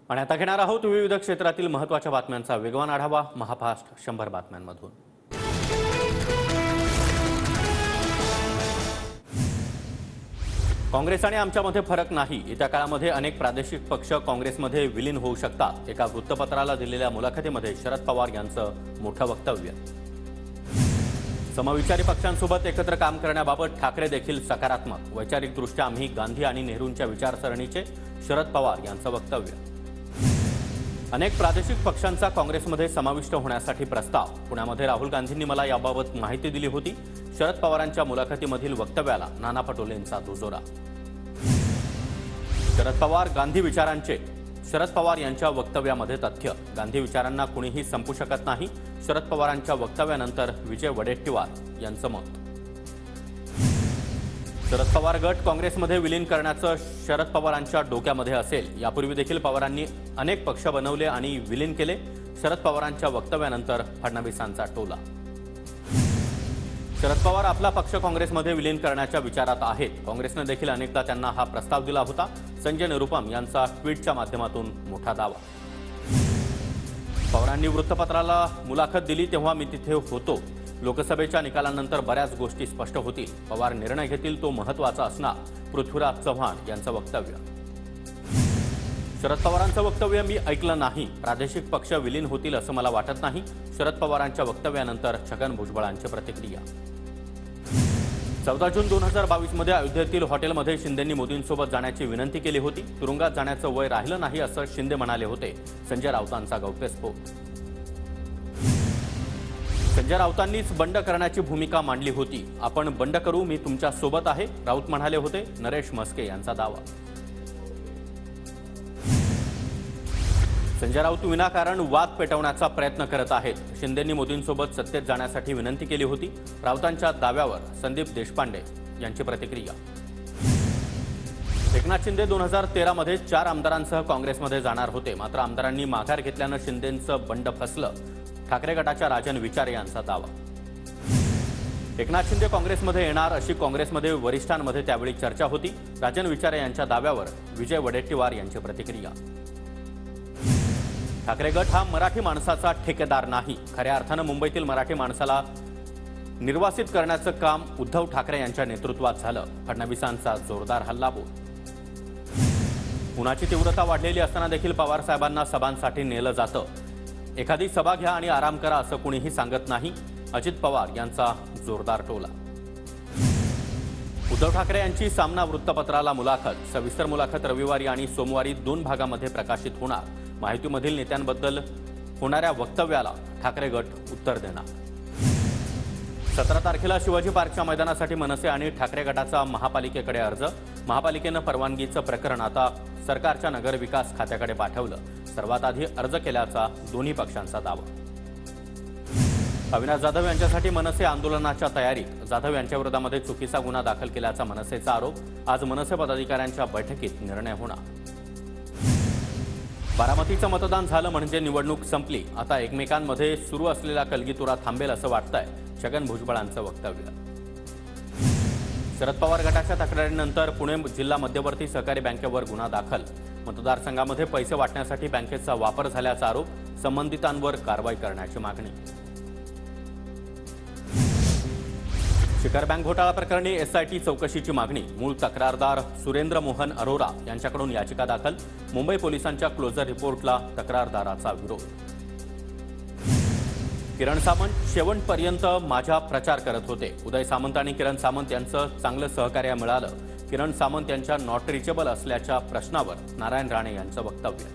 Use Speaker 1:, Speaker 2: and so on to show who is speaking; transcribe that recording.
Speaker 1: आणि आता घेणार आहोत विविध क्षेत्रातील महत्त्वाच्या बातम्यांचा वेगवान आढावा महाफास्ट 100 बातम्यांमधून। काँग्रेस आणि आमच्यामध्ये फरक नाही। येत्या काळामध्ये अनेक प्रादेशिक पक्ष काँग्रेसमध्ये विलीन होऊ शकतात। एका वृत्तपत्राला दिलेल्या मुलाखतीमध्ये शरद पवार यांचं मोठं वक्तव्य। समविचारी पक्षांसोबत एकत्र काम करण्याबाबत ठाकरे देखील सकारात्मक। वैचारिकदृष्ट्या आम्ही गांधी आणि नेहरूंच्या विचारसरणीचे शरद पवार यांचं वक्तव्य। अनेक प्रादेशिक पक्षांचा काँग्रेसमध्ये समाविष्ट होण्यासाठी प्रस्ताव। पुण्यामध्ये राहुल गांधींनी मला याबाबत माहिती दिली होती। शरद पवारांच्या मुलाखतीमधील वक्तव्याला नाना पटोलेंचा दुजोरा। शरद पवार गांधी विचारांचे। शरद पवार यांच्या वक्तव्यामध्ये तथ्य। गांधी विचारांना कुणीही संपू शकत नाही। शरद पवारांच्या वक्तव्यानंतर विजय वडेट्टीवार यांचं मत। शरद पवार गट काँग्रेसमध्ये विलीन करण्याचं शरद पवारांच्या डोक्यामध्ये असेल। यापूर्वी देखील पवारांनी अनेक पक्ष बनवले आणि विलीन केले। शरद पवारांच्या वक्तव्यानंतर फडणवीसांचा टोला। शरद पवार आपला पक्ष काँग्रेसमध्ये विलीन करण्याच्या विचारात आहेत। काँग्रेसने देखील अनेकदा त्यांना हा प्रस्ताव दिला होता। संजय निरुपम यांचा ट्विटच्या माध्यमातून मोठा दावा। पवारांनी वृत्तपत्राला मुलाखत दिली तेव्हा मी तिथे होतो। लोकसभेच्या निकालानंतर बऱ्याच गोष्टी स्पष्ट होतील। पवार निर्णय घेतील तो महत्त्वाचा असणार। पृथ्वीराज चव्हाण यांचं वक्तव्य। शरद पवारांचं वक्तव्य मी ऐकलं नाही। प्रादेशिक पक्ष विलीन होतील असं मला वाटत नाही। शरद पवारांच्या वक्तव्यानंतर छगन भुजबळांची प्रतिक्रिया। 14 जून 2022 मध्ये अयोध्येतील हॉटेलमध्ये शिंदेंनी मोदींसोबत जाण्याची विनंती केली होती। तुरुंगात जाण्याचं वय राहिलं नाही असं शिंदे म्हणाले होते। संजय राऊतांचा गौप्यस्फोट। संजय राऊतांनीच बंड करण्याची भूमिका मांडली होती। आपण बंड करू, मी तुमच्या सोबत आहे, राऊत म्हणाले होते। नरेश म्हस्के यांचा दावा। संजय राऊत विनाकारण वाद पेटवण्याचा प्रयत्न करत आहेत। शिंदेंनी मोदींसोबत सत्तेत जाण्यासाठी विनंती केली होती। राऊतांच्या दाव्यावर संदीप देशपांडे यांची प्रतिक्रिया। एकनाथ शिंदे 2013 मध्ये 4 आमदारांसह काँग्रेसमध्ये जाणार होते। मात्र आमदारांनी माघार घेतल्यानं शिंदेंचं बंड फसलं। ठाकरे गटाच्या राजन विचारे यांचा दावा। एकनाथ शिंदे काँग्रेसमध्ये येणार अशी काँग्रेसमध्ये वरिष्ठांमध्ये त्यावेळी चर्चा होती। राजन विचारे यांच्या दाव्यावर विजय वडेट्टीवार यांची प्रतिक्रिया। ठाकरे गट हा मराठी माणसाचा ठेकेदार नाही। खऱ्या अर्थानं मुंबईतील मराठी माणसाला निर्वासित करण्याचं काम उद्धव ठाकरे यांच्या नेतृत्वात झालं। फडणवीसांचा जोरदार हल्लाबोल। उन्हाची तीव्रता वाढलेली असताना देखील पवार साहेबांना सभांसाठी नेलं जातं। एखादी सभा घ्या आणि आराम करा असं कुणीही सांगत नाही। अजित पवार यांचा जोरदार टोला। उद्धव ठाकरे यांची सामना वृत्तपत्राला मुलाखत। सविस्तर मुलाखत रविवारी आणि सोमवारी 2 भागामध्ये प्रकाशित होणार। माहितीमधील नेत्यांबद्दल होणाऱ्या वक्तव्याला ठाकरे गट उत्तर देणार। 17 तारखेला शिवाजी पार्कच्या मैदानासाठी मनसे आणि ठाकरे गटाचा महापालिकेकडे अर्ज। महापालिकेनं परवानगीचं प्रकरण आता सरकारच्या नगरविकास खात्याकडे पाठवलं। सर्वात आधी अर्ज केल्याचा दोन्ही पक्षांचा दावा। अविनाश जाधव यांच्यासाठी मनसे आंदोलनाच्या तयारीत। जाधव यांच्या विरोधामध्ये चुकीचा गुन्हा दाखल केल्याचा मनसेचा आरोप। आज मनसे पदाधिकाऱ्यांच्या बैठकीत निर्णय होणार। बारामतीचं मतदान झालं म्हणजे निवडणूक संपली। आता एकमेकांमध्ये सुरू असलेला कलगीतुरा थांबेल असं वाटतंय। छगन भुजबळांचं वक्तव्य। शरद पवार गटाच्या तक्रारीनंतर पुणे जिल्हा मध्यवर्ती सहकारी बँकेवर गुन्हा दाखल। मतदारसंघामध्ये पैसे वाटण्यासाठी बँकेचा वापर झाल्याचा आरोप। संबंधितांवर कारवाई करण्याची मागणी। शिखर बँक घोटाळा प्रकरणी एसआयटी चौकशीची मागणी। मूळ तक्रारदार सुरेंद्र मोहन अरोरा यांच्याकडून याचिका दाखल। मुंबई पोलिसांच्या क्लोजर रिपोर्टला तक्रारदाराचा विरोध। किरण सामंत शेवटपर्यंत माझा प्रचार करत होते। उदय सामंत आणि किरण सामंत यांचं चांगलं सहकार्य मिळालं। किरण सामंत यांच्या नॉट रिचेबल असल्याच्या प्रश्नावर नारायण राणे यांचं वक्तव्य।